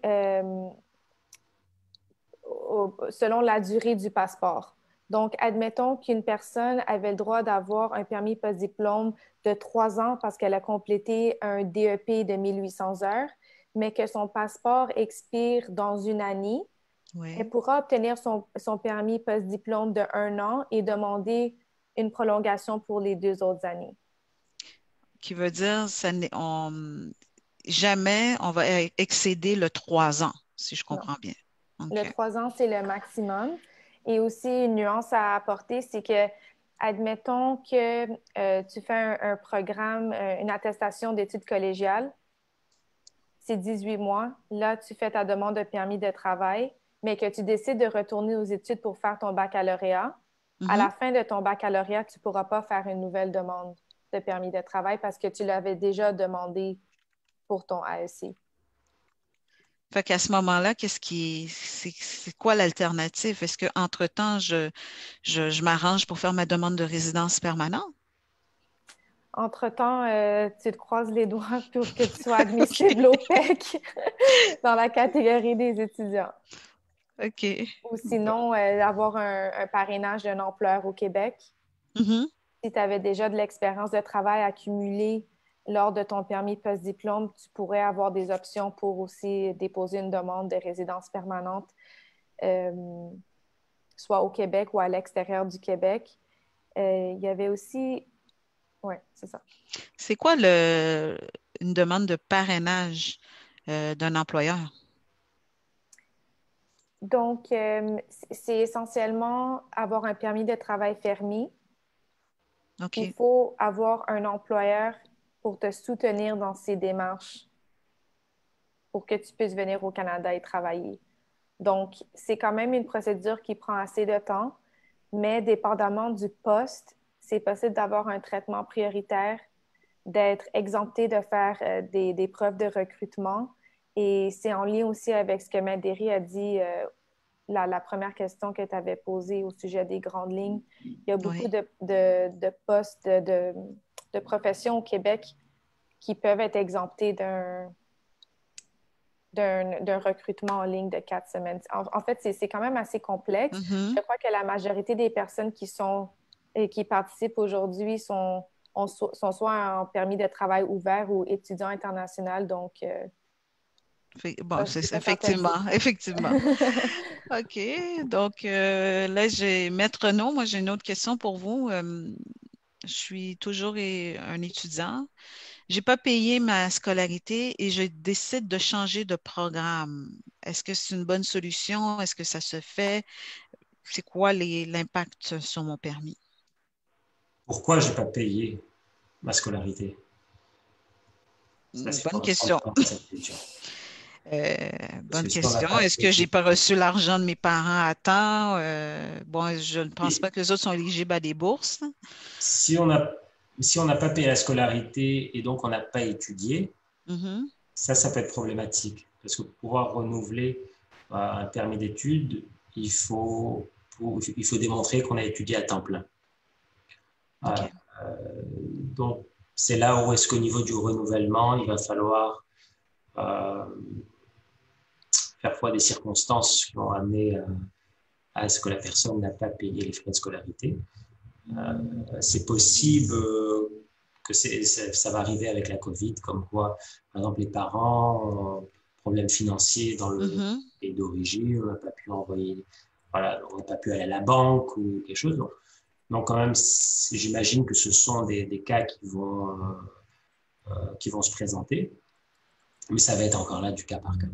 selon la durée du passeport. Donc, admettons qu'une personne avait le droit d'avoir un permis post-diplôme de 3 ans parce qu'elle a complété un DEP de 1800 heures, mais que son passeport expire dans une année.
Oui.
Elle pourra obtenir son permis post-diplôme de 1 an et demander une prolongation pour les 2 autres années.
Qui veut dire jamais on va excéder le 3 ans, si je comprends bien.
Le 3 ans, c'est le maximum. Et aussi, une nuance à apporter, c'est que, admettons que tu fais un programme, une attestation d'études collégiales, c'est 18 mois. Là, tu fais ta demande de permis de travail, mais que tu décides de retourner aux études pour faire ton baccalauréat. À la fin de ton baccalauréat, tu ne pourras pas faire une nouvelle demande de permis de travail parce que tu l'avais déjà demandé pour ton AEC.
Fait qu'à ce moment-là, c'est quoi l'alternative? Est-ce qu'entre-temps, je m'arrange pour faire ma demande de résidence permanente?
Entre-temps, tu te croises les doigts pour que tu sois admissible au PEC dans la catégorie des étudiants.
OK.
Ou sinon, avoir un parrainage d'un employeur au Québec. Si tu avais déjà de l'expérience de travail accumulée lors de ton permis post-diplôme, tu pourrais avoir des options pour aussi déposer une demande de résidence permanente, soit au Québec ou à l'extérieur du Québec. Il y avait aussi... Oui, c'est ça.
C'est quoi une demande de parrainage d'un employeur?
Donc, c'est essentiellement avoir un permis de travail fermé.
OK.
Il faut avoir un employeur pour te soutenir dans ces démarches pour que tu puisses venir au Canada et travailler. Donc, c'est quand même une procédure qui prend assez de temps, mais dépendamment du poste, c'est possible d'avoir un traitement prioritaire, d'être exempté de faire des preuves de recrutement. Et c'est en lien aussi avec ce que Madéry a dit, la première question que tu avais posée au sujet des grandes lignes. Il y a beaucoup de postes de professions au Québec qui peuvent être exemptés d'un recrutement en ligne de 4 semaines. En fait, c'est quand même assez complexe. Je crois que la majorité des personnes qui participent aujourd'hui sont soit en permis de travail ouvert ou étudiants international. Donc,
bon, c'est effectivement. OK. Donc, là, Maître Renaud, moi, j'ai une autre question pour vous. Je suis toujours un étudiant. Je n'ai pas payé ma scolarité et je décide de changer de programme. Est-ce que c'est une bonne solution? Est-ce que ça se fait? C'est quoi l'impact sur mon permis?
Pourquoi je n'ai pas payé ma scolarité?
Bonne question. Bonne question. Est-ce que je n'ai pas reçu l'argent de mes parents à temps? Bon, je ne pense pas que les autres sont éligibles à des bourses.
Si on n'a pas payé la scolarité et donc on n'a pas étudié, ça peut être problématique. Parce que pour pouvoir renouveler un permis d'études, il faut démontrer qu'on a étudié à temps plein. Okay. Donc, c'est là où est-ce qu'au niveau du renouvellement, il va falloir faire foi des circonstances qui ont amené à ce que la personne n'a pas payé les frais de scolarité. C'est possible que ça va arriver avec la COVID, comme quoi, par exemple, les parents ont problèmes financiers dans le pays d'origine, on n'a pas pu envoyer, voilà, on n'a pas pu aller à la banque ou quelque chose. Donc quand même, j'imagine que ce sont des cas qui vont se présenter, mais ça va être encore là du cas par cas.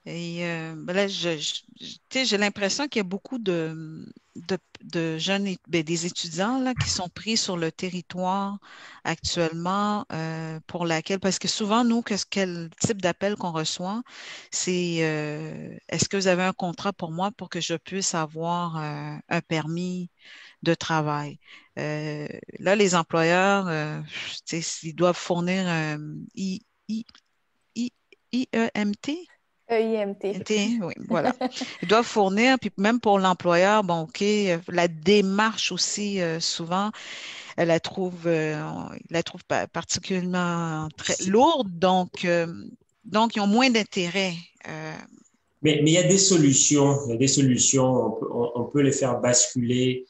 Et là, j'ai l'impression qu'il y a beaucoup de jeunes, des étudiants là, qui sont pris sur le territoire actuellement parce que souvent, nous, quel type d'appel qu'on reçoit, c'est est-ce que vous avez un contrat pour moi pour que je puisse avoir un permis de travail? Là, les employeurs, ils doivent fournir IEMT.
EIMT.
Oui, voilà. Ils doivent fournir, puis même pour l'employeur, bon, OK, la démarche aussi, souvent, il la trouve particulièrement très lourde, donc ils ont moins d'intérêt.
Mais il y a des solutions. Il y a des solutions. On peut les faire basculer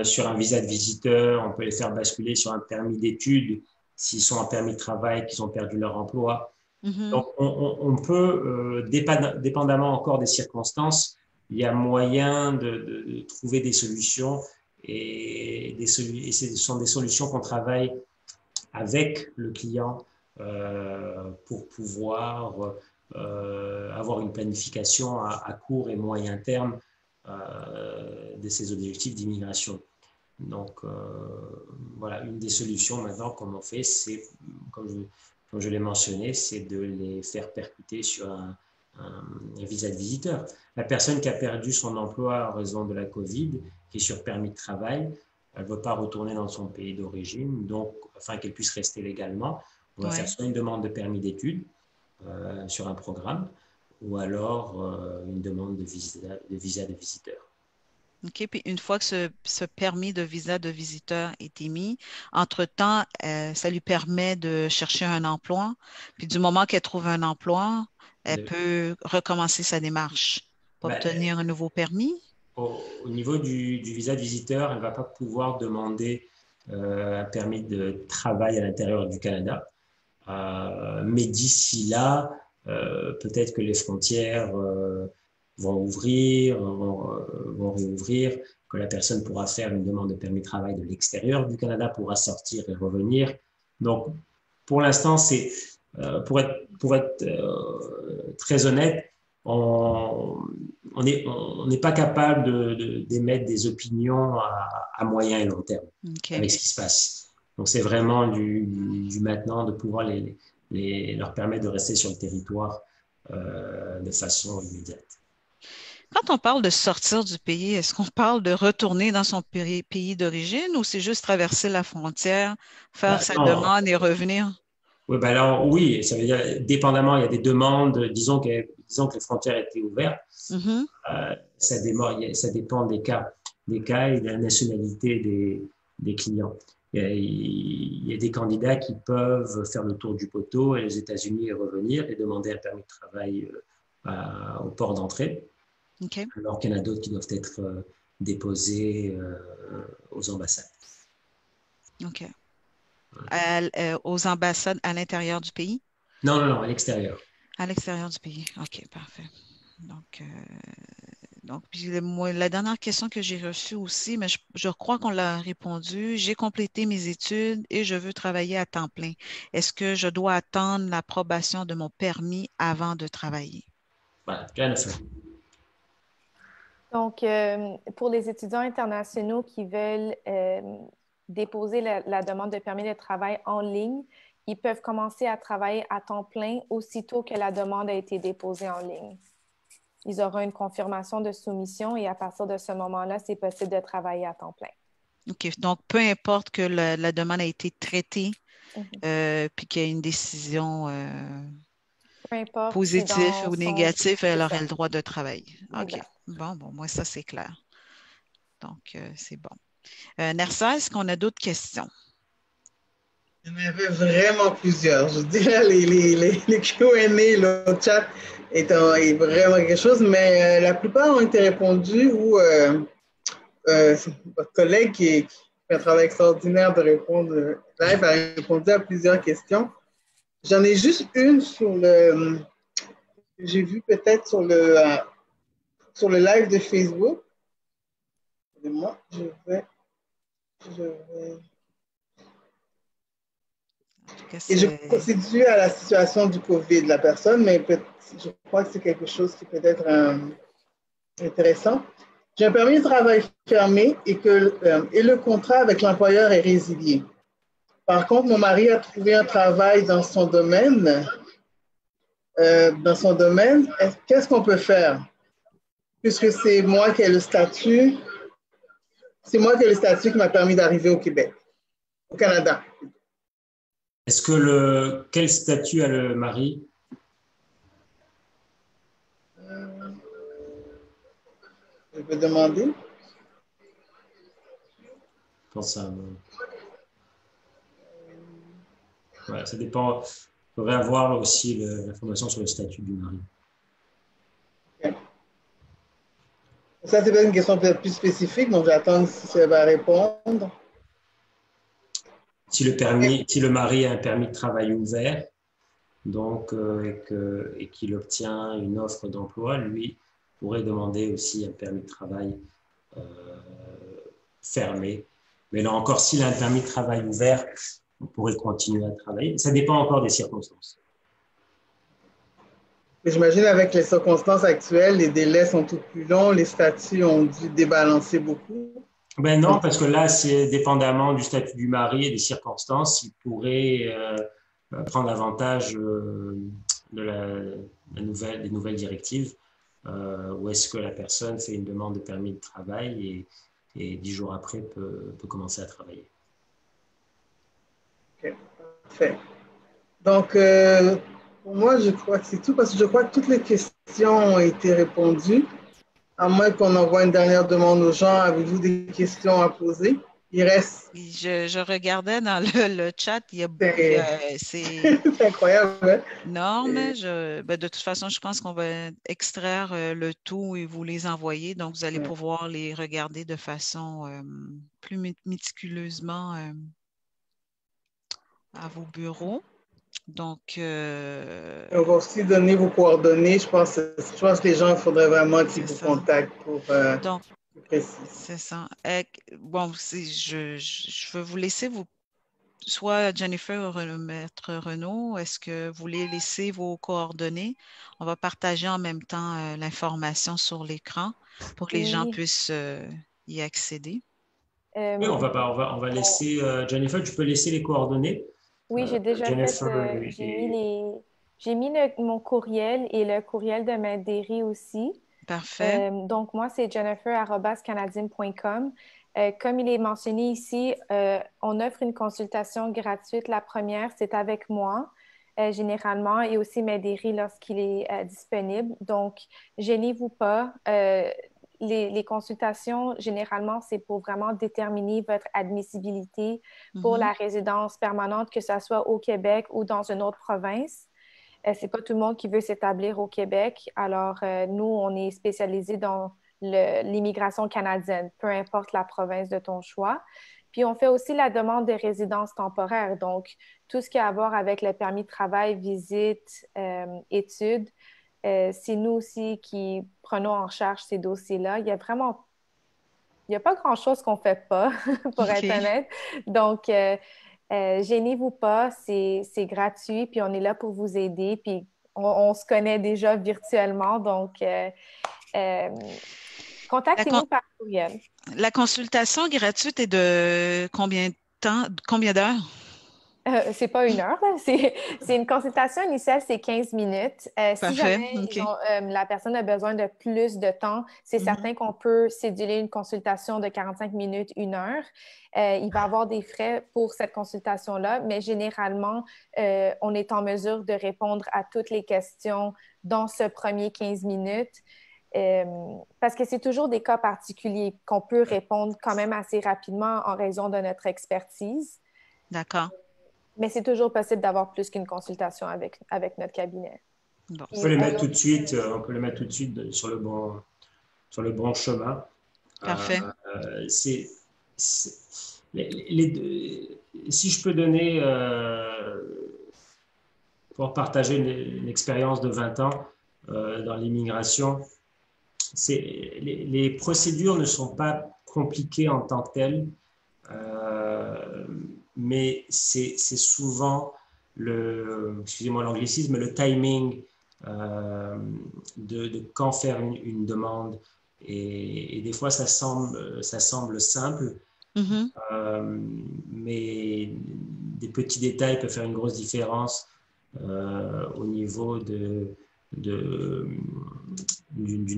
sur un visa de visiteur, on peut les faire basculer sur un permis d'études s'ils sont en permis de travail, qu'ils ont perdu leur emploi. Donc, on peut, dépendamment encore des circonstances, il y a moyen de trouver des solutions et ce sont des solutions qu'on travaille avec le client pour pouvoir avoir une planification à court et moyen terme de ces objectifs d'immigration. Donc, voilà, une des solutions maintenant, comme on fait, c'est, comme je l'ai mentionné, c'est de les faire percuter sur un visa de visiteur. La personne qui a perdu son emploi en raison de la COVID, qui est sur permis de travail, elle ne veut pas retourner dans son pays d'origine, donc afin qu'elle puisse rester légalement, on va faire soit une demande de permis d'études sur un programme, ou alors une demande de visa de visiteur.
OK, puis une fois que ce permis de visa de visiteur est émis, entre-temps, ça lui permet de chercher un emploi. Puis du moment qu'elle trouve un emploi, elle peut recommencer sa démarche pour obtenir un nouveau permis.
Au niveau du visa de visiteur, elle ne va pas pouvoir demander un permis de travail à l'intérieur du Canada. Mais d'ici là, peut-être que les frontières vont ouvrir, vont réouvrir, que la personne pourra faire une demande de permis de travail de l'extérieur du Canada, pourra sortir et revenir. Donc, pour l'instant, pour être très honnête, on n'est pas capable d'émettre des opinions à moyen et long terme avec ce qui se passe. Donc, c'est vraiment du maintenant de pouvoir leur permettre de rester sur le territoire de façon immédiate.
Quand on parle de sortir du pays, est-ce qu'on parle de retourner dans son pays d'origine ou c'est juste traverser la frontière, faire sa demande et revenir?
Oui, ben alors, oui, ça veut dire, dépendamment, il y a des demandes, disons que les frontières étaient ouvertes, ça dépend des cas et de la nationalité des clients. Il y a des candidats qui peuvent faire le tour du poteau et les États-Unis et revenir et demander un permis de travail au port d'entrée.
Okay.
Alors qu'il y en a d'autres qui doivent être déposés aux ambassades.
OK. Aux ambassades à l'intérieur du pays?
Non, à l'extérieur.
À l'extérieur du pays. OK, parfait. Donc puis la dernière question que j'ai reçue aussi, mais je crois qu'on l'a répondu. J'ai complété mes études et je veux travailler à temps plein. Est-ce que je dois attendre l'approbation de mon permis avant de travailler?
Voilà, Jennifer.
Donc, pour les étudiants internationaux qui veulent déposer la demande de permis de travail en ligne, ils peuvent commencer à travailler à temps plein aussitôt que la demande a été déposée en ligne. Ils auront une confirmation de soumission et à partir de ce moment-là, c'est possible de travailler à temps plein.
OK. Donc, peu importe que la demande a été traitée, puis qu'il y a une décision positive ou négative, elle aurait le droit de travailler. OK. Bon, moi, ça, c'est clair. Donc, c'est bon. Nersa, est-ce qu'on a d'autres questions?
Il y en avait vraiment plusieurs. Je dirais les Q&A, le chat est vraiment quelque chose, mais la plupart ont été répondus ou votre collègue qui fait un travail extraordinaire de répondre live a répondu à plusieurs questions. J'en ai juste une sur j'ai vu peut-être sur le live de Facebook. Moi, je vais. Et c'est dû à la situation du COVID de la personne, mais je crois que c'est quelque chose qui peut être intéressant. J'ai un permis de travail fermé et le contrat avec l'employeur est résilié. Par contre, mon mari a trouvé un travail dans son domaine. Qu'est-ce qu'on peut faire? Puisque c'est moi qui ai le statut, qui m'a permis d'arriver au Québec, au Canada.
Quel statut a le mari?
Je peux demander.
Je pense à... Ouais, ça dépend. Il faudrait avoir aussi l'information sur le statut du mari.
Okay. Ça, c'est peut-être une question peut-être plus spécifique, donc j'attends si ça va répondre.
Si le mari a un permis de travail ouvert, donc, et qu'il obtient une offre d'emploi, lui pourrait demander aussi un permis de travail fermé. Mais là encore, s'il a un permis de travail ouvert, on pourrait continuer à travailler. Ça dépend encore des circonstances.
Mais j'imagine avec les circonstances actuelles, les délais sont tout plus longs, les statuts ont dû débalancer beaucoup.
Ben non, parce que là, c'est dépendamment du statut du mari et des circonstances, il pourrait prendre avantage de des nouvelles directives, où est-ce que la personne fait une demande de permis de travail et 10 jours après peut commencer à travailler.
OK, parfait. Donc, pour moi, je crois que c'est tout parce que je crois que toutes les questions ont été répondues. À moins qu'on envoie une dernière demande aux gens, avez-vous des questions à poser? Il reste.
Je regardais dans le chat, c'est
C'est incroyable, hein?
énorme. Ben, de toute façon, je pense qu'on va extraire le tout et vous les envoyer. Donc, vous allez pouvoir les regarder de façon plus méticuleusement à vos bureaux. Donc,
on va aussi donner vos coordonnées. Je pense que les gens, il faudrait vraiment qu'ils vous contactent pour
donc,
plus précis.
C'est ça. Bon, je veux vous laisser soit Jennifer ou Maître Renaud, est-ce que vous voulez laisser vos coordonnées? On va partager en même temps l'information sur l'écran pour que les gens puissent y accéder.
Oui, on va laisser, Jennifer, tu peux laisser les coordonnées.
Oui, j'ai déjà
Jennifer,
j'ai mis mon courriel et le courriel de Maître Derry aussi.
Parfait.
Donc, moi, c'est jennifer@canadien.com. Comme il est mentionné ici, on offre une consultation gratuite. La première, c'est avec moi, généralement, et aussi Maître Derry lorsqu'il est disponible. Donc, gênez-vous pas. Les consultations, généralement, c'est pour vraiment déterminer votre admissibilité pour la résidence permanente, que ce soit au Québec ou dans une autre province. C'est pas tout le monde qui veut s'établir au Québec. Alors, nous, on est spécialisé dans l'immigration canadienne, peu importe la province de ton choix. Puis, on fait aussi la demande de résidence temporaire. Donc, tout ce qui a à voir avec le permis de travail, visite, études, c'est nous aussi qui prenons en charge ces dossiers-là. Il n'y a pas grand-chose qu'on ne fait pas, pour être honnête. Donc, gênez-vous pas, c'est gratuit, puis on est là pour vous aider, puis on se connaît déjà virtuellement, donc contactez-nous par courriel.
La consultation gratuite est de combien de temps, combien d'heures?
C'est pas 1 heure, c'est une consultation initiale, c'est 15 minutes. Si jamais la personne a besoin de plus de temps, c'est certain qu'on peut céduler une consultation de 45 minutes, 1 heure. Il va y avoir des frais pour cette consultation-là, mais généralement, on est en mesure de répondre à toutes les questions dans ce premier 15 minutes. Parce que c'est toujours des cas particuliers qu'on peut répondre quand même assez rapidement en raison de notre expertise.
D'accord.
Mais c'est toujours possible d'avoir plus qu'une consultation avec notre cabinet.
Bon. On peut les mettre tout de suite, sur le bon chemin.
Parfait.
Si je peux donner, pour partager une expérience de 20 ans dans l'immigration, les procédures ne sont pas compliquées en tant que telles. Mais c'est souvent excusez-moi l'anglicisme, le timing de quand faire une demande. Et des fois, ça semble simple, mais des petits détails peuvent faire une grosse différence au niveau d'une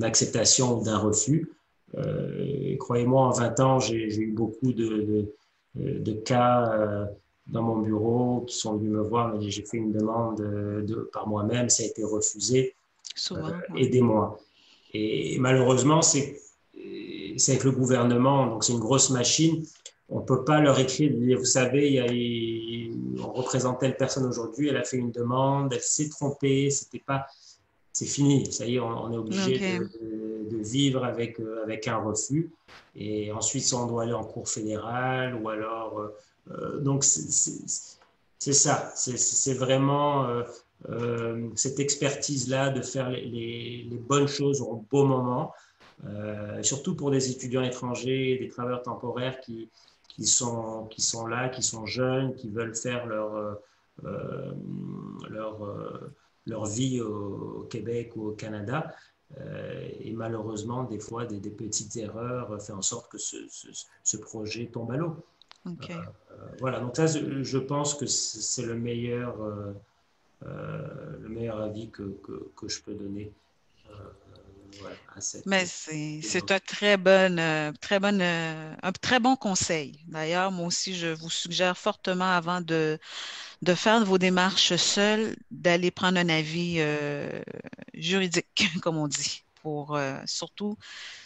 acceptation ou d'un refus. Croyez-moi, en 20 ans, j'ai eu beaucoup de cas dans mon bureau qui sont venus me voir, mais j'ai fait une demande par moi-même, ça a été refusé. Aidez-moi. Et malheureusement, c'est avec le gouvernement, donc c'est une grosse machine. On ne peut pas leur écrire, vous savez, on représente telle personne aujourd'hui, elle a fait une demande, elle s'est trompée, c'est fini, ça y est, on est obligé de vivre avec un refus. Et ensuite, on doit aller en cour fédérale ou alors... donc, c'est ça. C'est vraiment cette expertise-là de faire les bonnes choses au bon moment, surtout pour des étudiants étrangers, des travailleurs temporaires qui sont là, qui sont jeunes, qui veulent faire leur vie au Québec ou au Canada. Et malheureusement, des fois, des petites erreurs font en sorte que ce projet tombe à l'eau.
OK.
Voilà, donc ça, je pense que c'est le meilleur avis que je peux donner voilà, à cette.
Mais c'est un un très bon conseil. D'ailleurs, moi aussi, je vous suggère fortement avant de faire vos démarches seules, d'aller prendre un avis juridique, comme on dit. Pour surtout,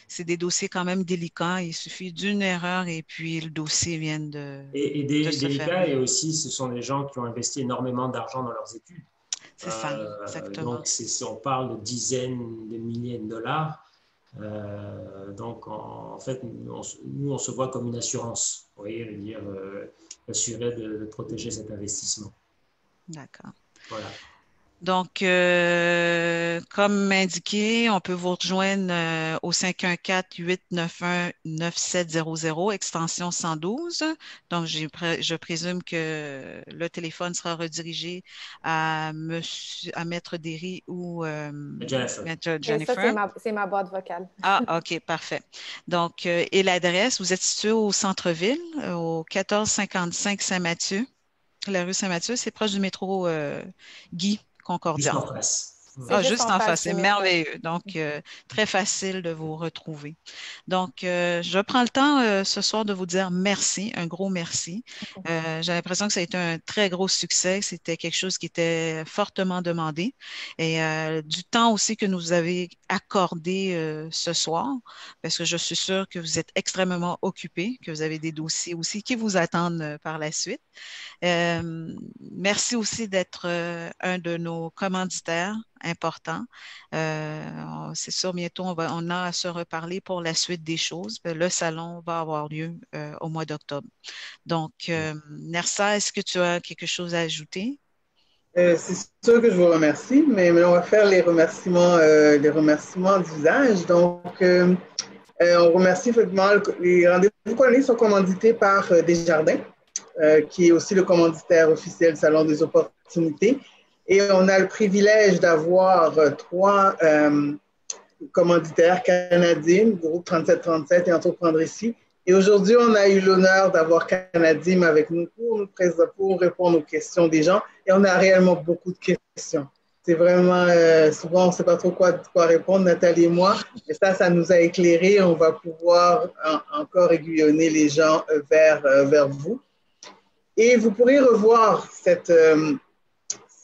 c'est des dossiers quand même délicats. Il suffit d'une erreur et puis le dossier vient de se
Délicat, et
fermer.
aussi, ce sont des gens qui ont investi énormément d'argent dans leurs études.
C'est ça, exactement.
Donc, on parle de dizaines de milliers de dollars. Donc, en fait, nous, on se voit comme une assurance. Vous voyez, je veux dire, assurer de protéger cet investissement.
D'accord.
Voilà.
Donc, comme indiqué, on peut vous rejoindre au 514-891-9700, extension 112. Donc, je présume que le téléphone sera redirigé à Maître Derry ou
Jennifer.
Maître
Et ça,
Jennifer.
c'est ma boîte vocale.
Ah, OK, parfait. Donc, et l'adresse, vous êtes situé au centre-ville, au 1455 Saint-Mathieu. La rue Saint-Mathieu, c'est proche du métro Guy
Juste
Concordia.
en face.
C'est
Ah,
juste
juste
en
en
face
face,
du
c'est
métro.
merveilleux. Donc, très facile de vous retrouver. Donc, je prends le temps ce soir de vous dire merci, un gros merci. J'ai l'impression que ça a été un très gros succès. C'était quelque chose qui était fortement demandé. Et du temps aussi que nous avez accordé ce soir, parce que je suis sûre que vous êtes extrêmement occupés, que vous avez des dossiers aussi qui vous attendent par la suite. Merci aussi d'être un de nos commanditaires importants. C'est sûr, bientôt, on a à se reparler pour la suite des choses. Le salon va avoir lieu au mois d'octobre. Donc, Nersa, est-ce que tu as quelque chose à ajouter?
C'est sûr que je vous remercie, mais on va faire les remerciements d'usage. Donc, on remercie effectivement les rendez-vous coloniques sont commandités par Desjardins, qui est aussi le commanditaire officiel du Salon des opportunités. Et on a le privilège d'avoir trois commanditaires canadiens, groupe 3737 et Entreprendre ici. Et aujourd'hui, on a eu l'honneur d'avoir Canadim avec nous pour répondre aux questions des gens. Et on a réellement beaucoup de questions. C'est vraiment, souvent, on ne sait pas trop quoi répondre, Nathalie et moi. Mais ça nous a éclairé. On va pouvoir encore aiguillonner les gens vers vous. Et vous pourrez revoir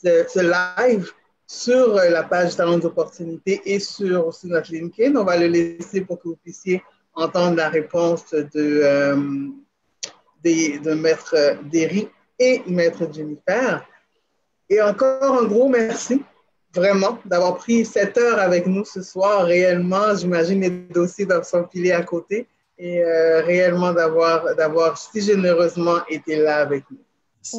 ce live sur la page Talents d'opportunité et sur aussi notre LinkedIn. On va le laisser pour que vous puissiez entendre la réponse de Maître Derry et Maître Jennifer. Et encore un gros merci, vraiment, d'avoir pris 7 heures avec nous ce soir. Réellement, j'imagine les dossiers doivent s'empiler à côté et réellement d'avoir si généreusement été là avec nous.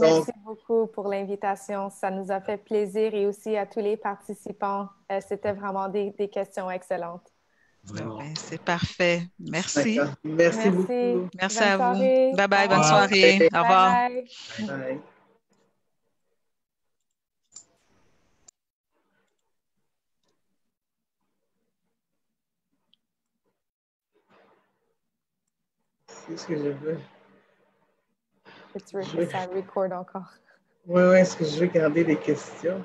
Merci beaucoup pour l'invitation. Ça nous a fait plaisir et aussi à tous les participants. C'était vraiment des questions excellentes.
Vraiment.
C'est parfait. Merci.
Merci beaucoup.
Merci
bonne
à
soirée.
vous. Bye bye, bonne soirée. Au revoir.
Bye.
Bye. C'est ce que je veux.
Ça record encore.
Oui, est-ce que je veux garder des questions?